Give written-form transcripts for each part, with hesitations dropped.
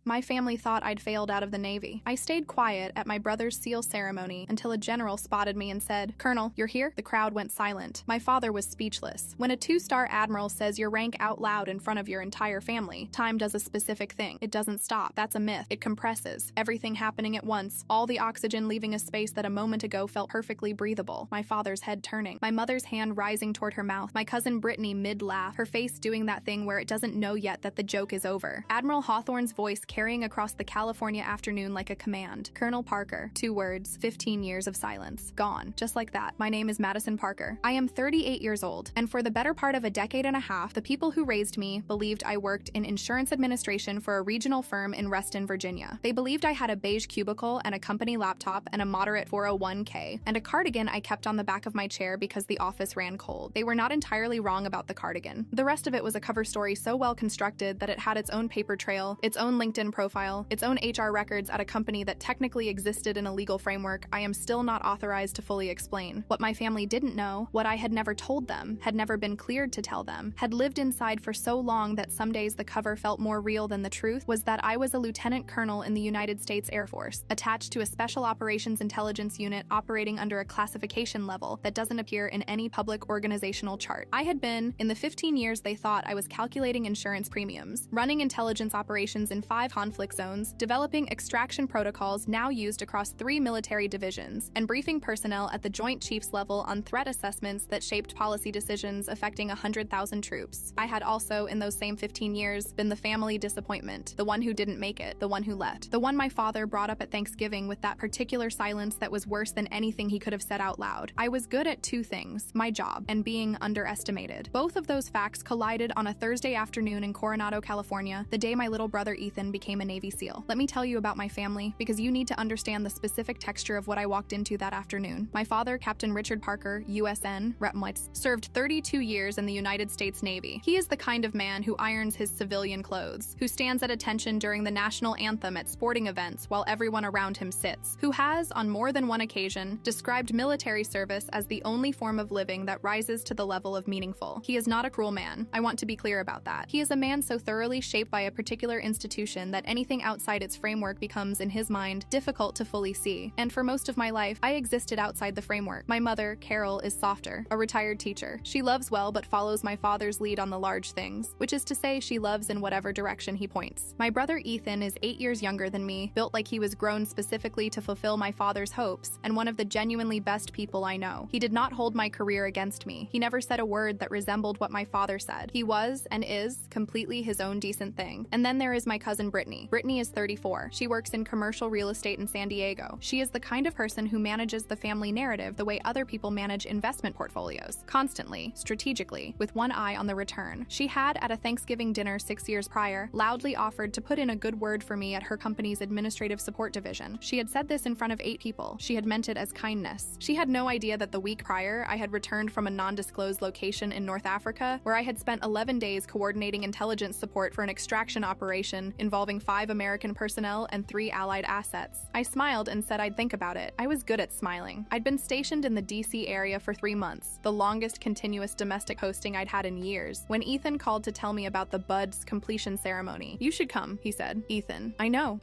My family thought I'd failed out of the Navy. I stayed quiet at my brother's SEAL ceremony until a general spotted me and said, "Colonel, you're here?" The crowd went silent. My father was speechless. When a 2-star admiral says your rank out loud in front of your entire family, time does a specific thing. It doesn't stop. That's a myth. It compresses. Everything happening at once. All the oxygen leaving a space that a moment ago felt perfectly breathable. My father's head turning. My mother's hand rising toward her mouth. My cousin Brittany mid-laugh, her face doing that thing where it doesn't know yet that the joke is over. Admiral Hawthorne's voice carrying across the California afternoon like a command. Colonel Parker. 2 words. 15 years of silence. Gone. Just like that. My name is Madison Parker. I am 38 years old, and for the better part of a decade and a half, the people who raised me believed I worked in insurance administration for a regional firm in Reston, Virginia. They believed I had a beige cubicle and a company laptop and a moderate 401k, and a cardigan I kept on the back of my chair because the office ran cold. They were not entirely wrong about the cardigan. The rest of it was a cover story so well constructed that it had its own paper trail, its own LinkedIn profile, its own HR records at a company that technically existed in a legal framework I am still not authorized to fully explain. What my family didn't know, what I had never told them, had never been cleared to tell them, had lived inside for so long that some days the cover felt more real than the truth, was that I was a lieutenant colonel in the United States Air Force, attached to a special operations intelligence unit operating under a classification level that doesn't appear in any public organizational chart. I had been, in the 15 years they thought I was calculating insurance premiums, running intelligence operations in 5 conflict zones, developing extraction protocols now used across 3 military divisions, and briefing personnel at the Joint Chiefs level on threat assessments that shaped policy decisions affecting 100,000 troops. I had also, in those same 15 years, been the family disappointment, the one who didn't make it, the one who left, the one my father brought up at Thanksgiving with that particular silence that was worse than anything he could have said out loud. I was good at 2 things, my job and being underestimated. Both of those facts collided on a Thursday afternoon in Coronado, California, the day my little brother Ethan became a Navy SEAL. Let me tell you about my family, because you need to understand the specific texture of what I walked into that afternoon. My father, Captain Richard Parker, USN, Repmwitz, served 32 years in the United States Navy. He is the kind of man who irons his civilian clothes, who stands at attention during the national anthem at sporting events while everyone around him sits, who has, on more than one occasion, described military service as the only form of living that rises to the level of meaningful. He is not a cruel man. I want to be clear about that. He is a man so thoroughly shaped by a particular institution that anything outside its framework becomes, in his mind, difficult to fully see. And for most of my life, I existed outside the framework. My mother, Carol, is softer, a retired teacher. She loves well but follows my father's lead on the large things, which is to say she loves in whatever direction he points. My brother Ethan is 8 years younger than me, built like he was grown specifically to fulfill my father's hopes, and one of the genuinely best people I know. He did not hold my career against me. He never said a word that resembled what my father said. He was, and is, completely his own decent thing. And then there is my cousin Brittany. Brittany is 34. She works in commercial real estate in San Diego. She is the kind of person who manages the family narrative the way other people manage investment portfolios, constantly, strategically, with one eye on the return. She had, at a Thanksgiving dinner 6 years prior, loudly offered to put in a good word for me at her company's administrative support division. She had said this in front of 8 people. She had meant it as kindness. She had no idea that the week prior, I had returned from a non-disclosed location in North Africa, where I had spent 11 days coordinating intelligence support for an extraction operation involving 5 American personnel and 3 Allied assets. I smiled and said I'd think about it. I was good at smiling. I'd been stationed in the DC area for 3 months, the longest continuous domestic posting I'd had in years, when Ethan called to tell me about the BUD/S completion ceremony. "You should come," he said. "Ethan, I know.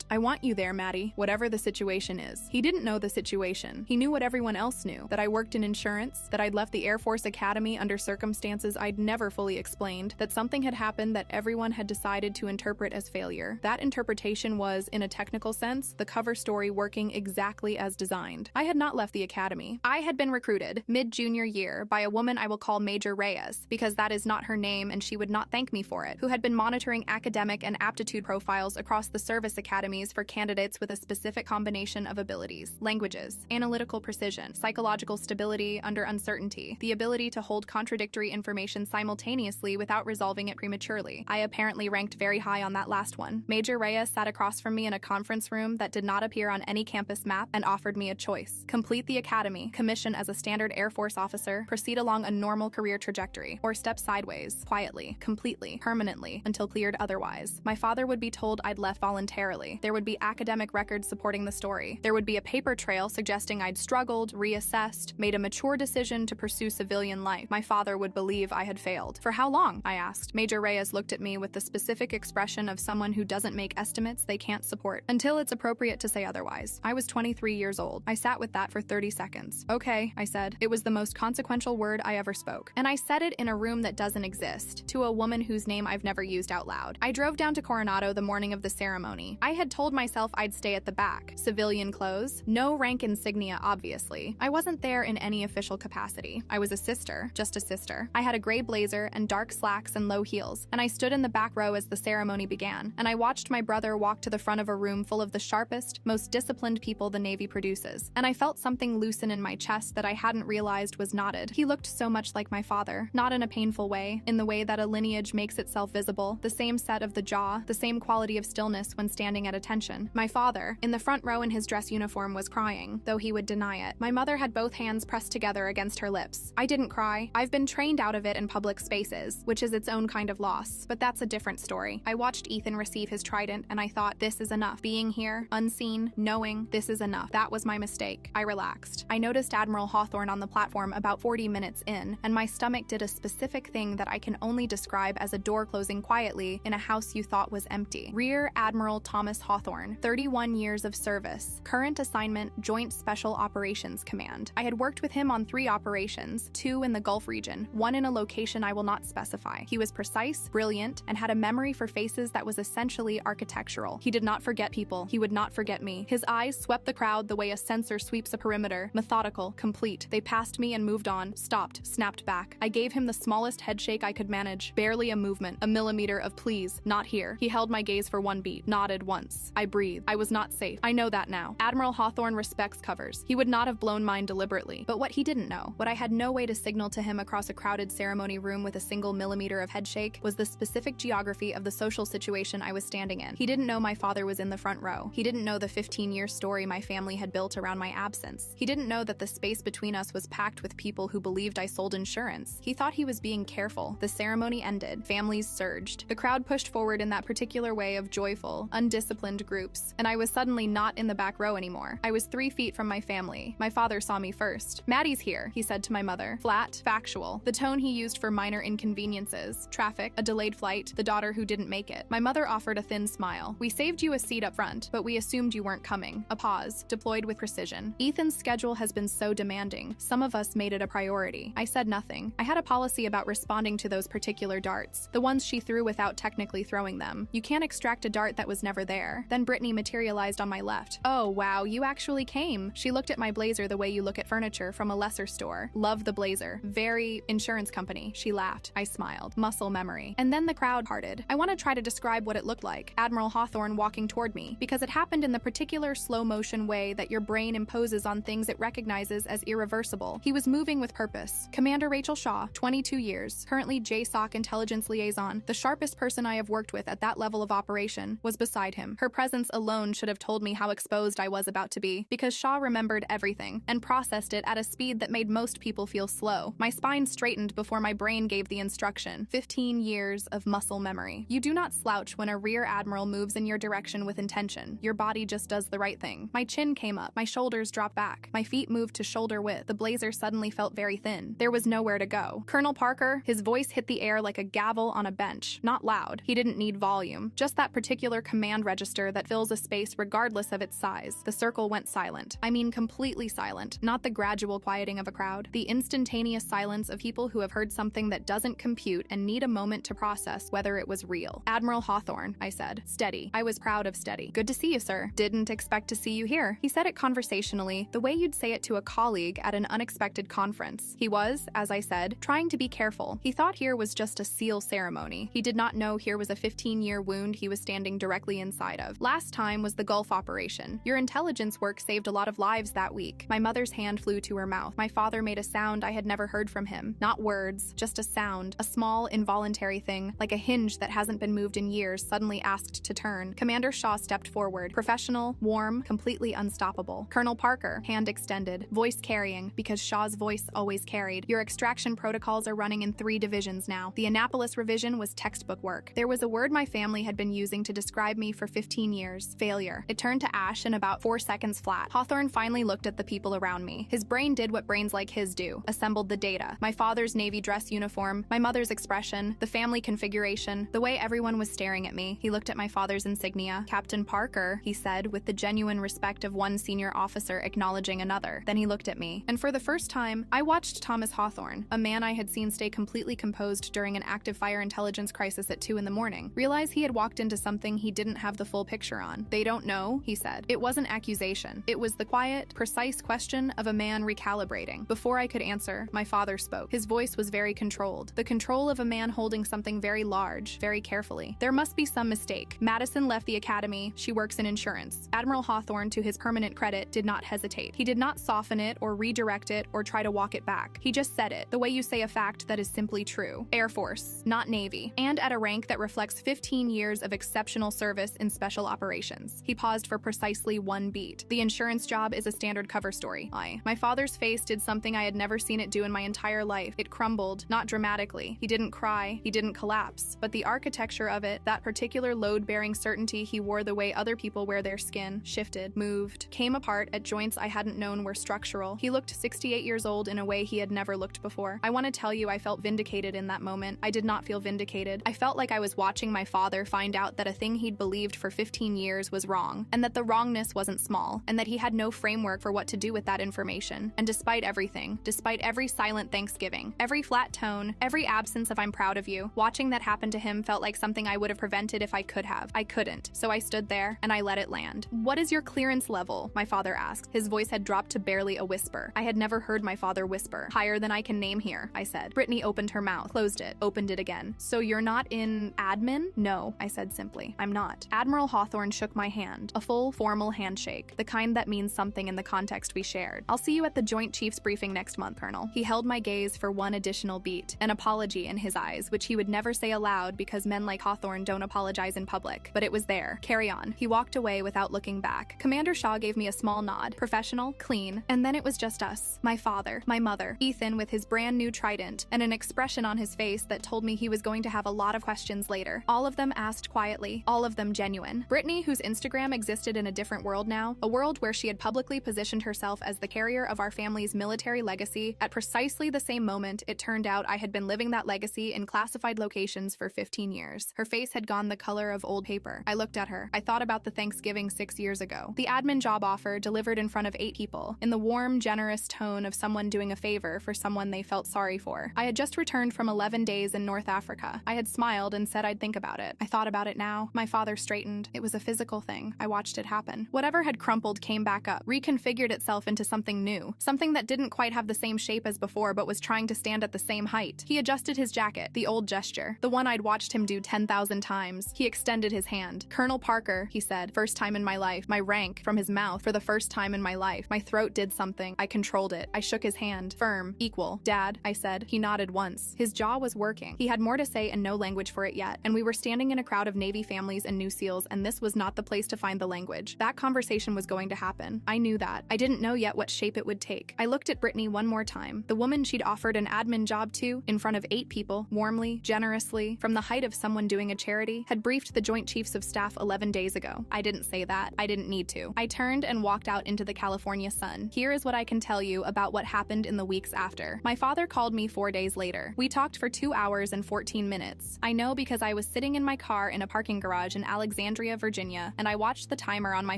I want you there, Maddie, whatever the situation is." He didn't know the situation. He knew what everyone else knew, that I worked in insurance, that I'd left the Air Force Academy under circumstances I'd never fully explained, that something had happened that everyone had decided to interpret as failure. That interpretation was, in a technical sense, the cover story working exactly as designed. I had not left the academy. I had been recruited, mid-junior year, by a woman I will call Major Reyes, because that is not her name and she would not thank me for it, who had been monitoring academic and aptitude profiles across the service academies for candidates with a specific combination of abilities, languages, analytical precision, psychological stability under uncertainty, the ability to hold contradictory information simultaneously without resolving it prematurely. I apparently ranked very high on that last one. Major Reyes sat across from me in a conference room that did not appear on any campus map and offered me a choice: complete the academy, commission as a standard Air Force officer, proceed along a normal career trajectory, or step sideways, quietly, completely, permanently, until cleared otherwise. My father would be told I'd left voluntarily. There would be academic records supporting the story. There would be a paper trail suggesting I'd struggled, reassessed, made a mature decision to pursue civilian life. My father would believe I had failed. "For how long?" I asked. Major Reyes looked at me with the specific expression of someone someone who doesn't make estimates they can't support, until it's appropriate to say otherwise. I was 23 years old. I sat with that for 30 seconds. Okay, I said. It was the most consequential word I ever spoke. And I said it in a room that doesn't exist, to a woman whose name I've never used out loud. I drove down to Coronado the morning of the ceremony. I had told myself I'd stay at the back. Civilian clothes, no rank insignia, obviously. I wasn't there in any official capacity. I was a sister, just a sister. I had a gray blazer and dark slacks and low heels, and I stood in the back row as the ceremony began, and I watched my brother walk to the front of a room full of the sharpest, most disciplined people the Navy produces, and I felt something loosen in my chest that I hadn't realized was knotted. He looked so much like my father, not in a painful way, in the way that a lineage makes itself visible, the same set of the jaw, the same quality of stillness when standing at attention. My father, in the front row in his dress uniform, was crying, though he would deny it. My mother had both hands pressed together against her lips. I didn't cry. I've been trained out of it in public spaces, which is its own kind of loss, but that's a different story. I watched Ethan receive his trident, and I thought, this is enough. Being here, unseen, knowing, this is enough. That was my mistake. I relaxed. I noticed Admiral Hawthorne on the platform about 40 minutes in, and my stomach did a specific thing that I can only describe as a door closing quietly in a house you thought was empty. Rear Admiral Thomas Hawthorne, 31 years of service, current assignment, Joint Special Operations Command. I had worked with him on 3 operations, 2 in the Gulf region, 1 in a location I will not specify. He was precise, brilliant, and had a memory for faces that was essentially architectural. He did not forget people. He would not forget me. His eyes swept the crowd the way a sensor sweeps a perimeter, methodical, complete. They passed me and moved on, stopped, snapped back. I gave him the smallest head shake I could manage, barely a movement, a millimeter of please, not here. He held my gaze for 1 beat, nodded once. I breathed. I was not safe. I know that now. Admiral Hawthorne respects covers. He would not have blown mine deliberately. But what he didn't know, what I had no way to signal to him across a crowded ceremony room with a single millimeter of head shake, was the specific geography of the social situation I was standing in. He didn't know my father was in the front row. He didn't know the 15-year story my family had built around my absence. He didn't know that the space between us was packed with people who believed I sold insurance. He thought he was being careful. The ceremony ended. Families surged. The crowd pushed forward in that particular way of joyful, undisciplined groups, and I was suddenly not in the back row anymore. I was 3 feet from my family. My father saw me first. "Maddie's here," he said to my mother. Flat, factual, the tone he used for minor inconveniences. Traffic, a delayed flight, the daughter who didn't make it. My mother offered a thin smile. "We saved you a seat up front, but we assumed you weren't coming." A pause, deployed with precision. "Ethan's schedule has been so demanding. Some of us made it a priority." I said nothing. I had a policy about responding to those particular darts, the ones she threw without technically throwing them. You can't extract a dart that was never there. Then Brittany materialized on my left. "Oh, wow, you actually came." She looked at my blazer the way you look at furniture from a lesser store. "Love the blazer. Very insurance company." She laughed. I smiled. Muscle memory. And then the crowd parted. I want to try to describe what it looked like. Admiral Hawthorne walking toward me, because it happened in the particular slow motion way that your brain imposes on things it recognizes as irreversible. He was moving with purpose. Commander Rachel Shaw, 22 years, currently JSOC intelligence liaison, the sharpest person I have worked with at that level of operation, was beside him. Her presence alone should have told me how exposed I was about to be, because Shaw remembered everything and processed it at a speed that made most people feel slow. My spine straightened before my brain gave the instruction. 15 years of muscle memory. You do not slouch when a rear admiral moves in your direction with intention. Your body just does the right thing. My chin came up. My shoulders dropped back. My feet moved to shoulder width. The blazer suddenly felt very thin. There was nowhere to go. "Colonel Parker," his voice hit the air like a gavel on a bench. Not loud. He didn't need volume. Just that particular command register that fills a space regardless of its size. The circle went silent. I mean completely silent. Not the gradual quieting of a crowd. The instantaneous silence of people who have heard something that doesn't compute and need a moment to process whether it was real. "Admiral Hawthorne," I said. Steady. I was proud of steady. "Good to see you, sir. Didn't expect to see you here." He said it conversationally, the way you'd say it to a colleague at an unexpected conference. He was, as I said, trying to be careful. He thought here was just a seal ceremony. He did not know here was a 15-year wound he was standing directly inside of. "Last time was the Gulf operation. Your intelligence work saved a lot of lives that week." My mother's hand flew to her mouth. My father made a sound I had never heard from him. Not words, just a sound. A small, involuntary thing, like a hinge that hasn't been moved in years, suddenly asked to turn. Commander Shaw stepped forward. Professional, warm, completely unstoppable. "Colonel Parker," hand extended, voice carrying, because Shaw's voice always carried. "Your extraction protocols are running in 3 divisions now. The Annapolis revision was textbook work. There was a word my family had been using to describe me for 15 years. Failure. It turned to ash in about 4 seconds flat. Hawthorne finally looked at the people around me. His brain did what brains like his do. Assembled the data. My father's Navy dress uniform, my mother's expression, the family configuration, the way everyone was staring at me. me. He looked at my father's insignia. Captain Parker, he said, with the genuine respect of one senior officer acknowledging another. Then he looked at me. And for the first time, I watched Thomas Hawthorne, a man I had seen stay completely composed during an active fire intelligence crisis at 2 a.m, realize he had walked into something he didn't have the full picture on. They don't know, he said. It wasn't accusation. It was the quiet, precise question of a man recalibrating. Before I could answer, my father spoke. His voice was very controlled. The control of a man holding something very large, very carefully. There must be some mistake. Madison left the academy. She works in insurance. Admiral Hawthorne, to his permanent credit, did not hesitate. He did not soften it or redirect it or try to walk it back. He just said it, the way you say a fact that is simply true. Air Force, not Navy, and at a rank that reflects 15 years of exceptional service in special operations. He paused for precisely one beat. The insurance job is a standard cover story. My father's face did something I had never seen it do in my entire life. It crumbled, not dramatically. He didn't cry, he didn't collapse, but the architecture of it, that particular load-bearing certainty he wore the way other people wear their skin, shifted, moved, came apart at joints I hadn't known were structural. He looked 68 years old in a way he had never looked before. I want to tell you I felt vindicated in that moment. I did not feel vindicated. I felt like I was watching my father find out that a thing he'd believed for 15 years was wrong, and that the wrongness wasn't small, and that he had no framework for what to do with that information. And despite everything, despite every silent thanksgiving, every flat tone, every absence of "I'm proud of you," watching that happen to him felt like something I would have prevented if I could have. I couldn't, so I stood there, and I let it land. "What is your clearance level?" my father asked. His voice had dropped to barely a whisper. I had never heard my father whisper. "Higher than I can name here," I said. Brittany opened her mouth, closed it, opened it again. "So you're not in admin?" "No," I said simply. "I'm not." Admiral Hawthorne shook my hand, a full, formal handshake, the kind that means something in the context we shared. "I'll see you at the Joint Chiefs briefing next month, Colonel." He held my gaze for one additional beat, an apology in his eyes, which he would never say aloud because men like Hawthorne don't apologize in public, but it was there. "Carry on." He walked away without looking back. Commander Shaw gave me a small nod, professional, clean, and then it was just us. My father, my mother, Ethan with his brand new trident, and an expression on his face that told me he was going to have a lot of questions later. All of them asked quietly, all of them genuine. Brittany, whose Instagram existed in a different world now, a world where she had publicly positioned herself as the carrier of our family's military legacy, at precisely the same moment it turned out I had been living that legacy in classified locations for 15 years. Her face had gone the color of old paper. I looked at her. I thought about the Thanksgiving 6 years ago. The admin job offer delivered in front of 8 people, in the warm, generous tone of someone doing a favor for someone they felt sorry for. I had just returned from 11 days in North Africa. I had smiled and said I'd think about it. I thought about it now. My father straightened. It was a physical thing. I watched it happen. Whatever had crumpled came back up, reconfigured itself into something new, something that didn't quite have the same shape as before but was trying to stand at the same height. He adjusted his jacket, the old gesture, the one I'd watched him do 10,000 times. He extended his hand. "Colonel Parker," he said, "first time in my life." My rank from his mouth for the first time in my life. My throat did something. I controlled it. I shook his hand. "Firm, equal." "Dad," I said. He nodded once. His jaw was working. He had more to say and no language for it yet, and we were standing in a crowd of Navy families and new SEALs, and this was not the place to find the language. That conversation was going to happen. I knew that. I didn't know yet what shape it would take. I looked at Brittany one more time, the woman she'd offered an admin job to, in front of 8 people, warmly, generously, from the height of someone doing a charity, had briefed the Joint Chiefs of Staff 11 days ago. I didn't say that. I didn't need to. I turned and walked out into the California sun. Here is what I can tell you about what happened in the weeks after. My father called me 4 days later. We talked for 2 hours and 14 minutes. I know because I was sitting in my car in a parking garage in Alexandria, Virginia, and I watched the timer on my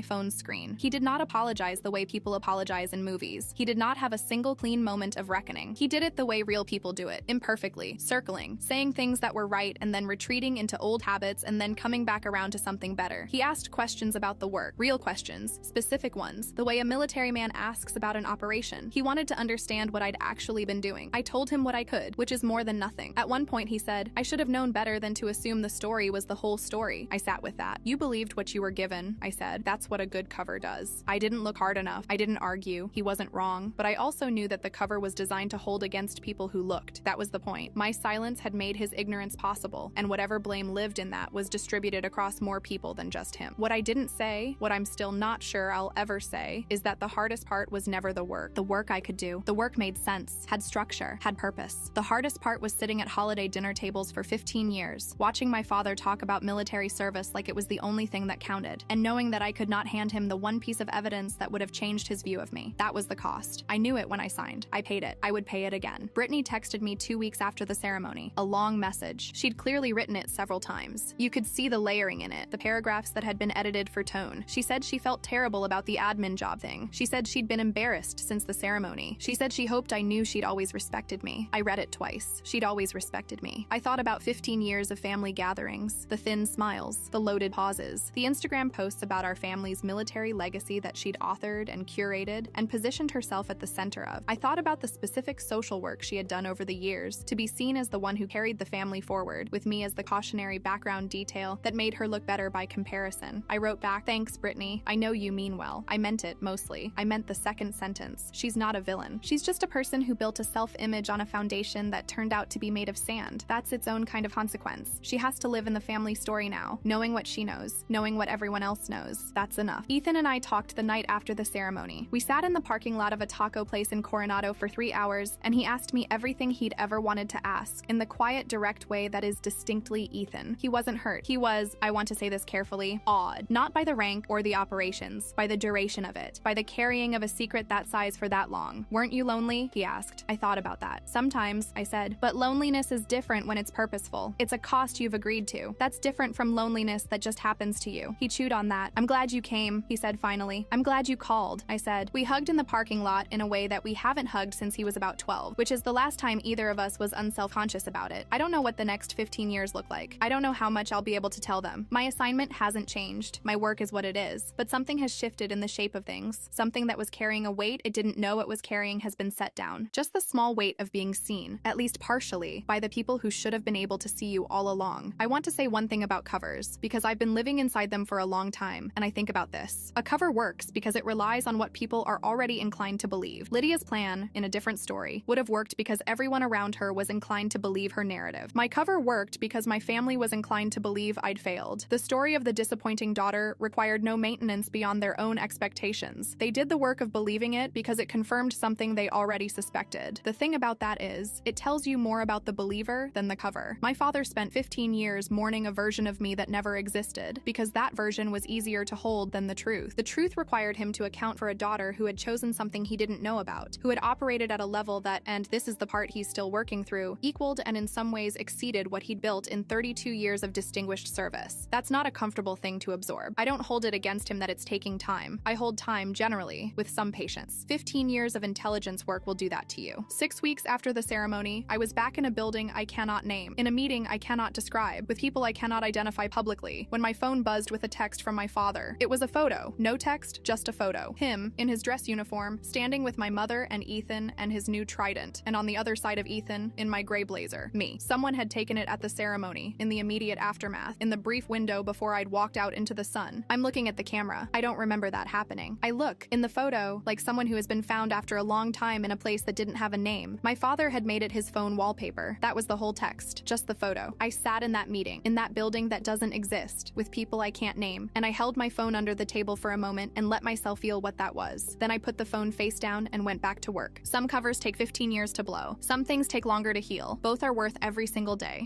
phone's screen. He did not apologize the way people apologize in movies. He did not have a single clean moment of reckoning. He did it the way real people do it, imperfectly, circling, saying things that were right and then retreating into old habits and then coming back around to something better. He asked questions about the work, real questions, specific ones, the way a military man asks about an operation. He wanted to understand what I'd actually been doing. I told him what I could, which is more than nothing. At one point he said, "I should have known better than to assume the story was the whole story." I sat with that. "You believed what you were given," I said. "That's what a good cover does." I didn't look hard enough. I didn't argue. He wasn't wrong. But I also knew that the cover was designed to hold against people who looked. That was the point. My silence had made his ignorance possible, and whatever blame lived in that was distributed across more people than just him. What I didn't say, what I'm still not sure I'll ever say, is that the hardest part was never the work I could do. The work made sense, had structure, had purpose. The hardest part was sitting at holiday dinner tables for 15 years, watching my father talk about military service like it was the only thing that counted, and knowing that I could not hand him the one piece of evidence that would have changed his view of me. That was the cost. I knew it when I signed. I paid it. I would pay it again. Brittany texted me 2 weeks after the ceremony, a long message. She'd clearly written it several times. pages. You could see the layering in it, the paragraphs that had been edited for tone. She said she felt terrible about the admin job thing. She said she'd been embarrassed since the ceremony. She said she hoped I knew she'd always respected me. I read it twice. She'd always respected me. I thought about 15 years of family gatherings, the thin smiles, the loaded pauses, the Instagram posts about our family's military legacy that she'd authored and curated and positioned herself at the center of. I thought about the specific social work she had done over the years to be seen as the one who carried the family forward, with me as the cautionary background detail that made her look better by comparison. I wrote back, "Thanks, Brittany. I know you mean well." I meant it, mostly. I meant the second sentence. She's not a villain. She's just a person who built a self-image on a foundation that turned out to be made of sand. That's its own kind of consequence. She has to live in the family story now, knowing what she knows, knowing what everyone else knows. That's enough. Ethan and I talked the night after the ceremony. We sat in the parking lot of a taco place in Coronado for 3 hours, and he asked me everything he'd ever wanted to ask, in the quiet, direct way that is distinctly Ethan. He wasn't hurt. He was, I want to say this carefully, awed. Not by the rank or the operations, by the duration of it, by the carrying of a secret that size for that long. "Weren't you lonely?" he asked. I thought about that. "Sometimes," I said, "but loneliness is different when it's purposeful. It's a cost you've agreed to. That's different from loneliness that just happens to you." He chewed on that. "I'm glad you came," he said finally. "I'm glad you called," I said. We hugged in the parking lot in a way that we haven't hugged since he was about 12, which is the last time either of us was unself-conscious about it. I don't know what the next 15 years look like. I don't know how much I'll be able to tell them. My assignment hasn't changed. My work is what it is. But something has shifted in the shape of things. Something that was carrying a weight it didn't know it was carrying has been set down. Just the small weight of being seen, at least partially, by the people who should have been able to see you all along. I want to say one thing about covers, because I've been living inside them for a long time, and I think about this. A cover works because it relies on what people are already inclined to believe. Lydia's plan, in a different story, would have worked because everyone around her was inclined to believe her narrative. My cover worked because my family was inclined to believe I'd failed. The story of the disappointing daughter required no maintenance beyond their own expectations. They did the work of believing it because it confirmed something they already suspected. The thing about that is, it tells you more about the believer than the cover. My father spent 15 years mourning a version of me that never existed, because that version was easier to hold than the truth. The truth required him to account for a daughter who had chosen something he didn't know about, who had operated at a level that, and this is the part he's still working through, equaled and in some ways exceeded what he'd built in 32 years of distinguished service. That's not a comfortable thing to absorb. I don't hold it against him that it's taking time. I hold time, generally, with some patience. 15 years of intelligence work will do that to you. 6 weeks after the ceremony, I was back in a building I cannot name, in a meeting I cannot describe, with people I cannot identify publicly, when my phone buzzed with a text from my father. It was a photo. No text, just a photo. Him, in his dress uniform, standing with my mother and Ethan and his new Trident, and on the other side of Ethan, in my gray blazer, me. Someone had taken it at the ceremony, in the immediate aftermath, in the brief window before I'd walked out into the sun. I'm looking at the camera. I don't remember that happening. I look, in the photo, like someone who has been found after a long time in a place that didn't have a name. My father had made it his phone wallpaper. That was the whole text, just the photo. I sat in that meeting, in that building that doesn't exist, with people I can't name, and I held my phone under the table for a moment and let myself feel what that was. Then I put the phone face down and went back to work. Some covers take 15 years to blow. Some things take longer to heal. Both are worth every single day.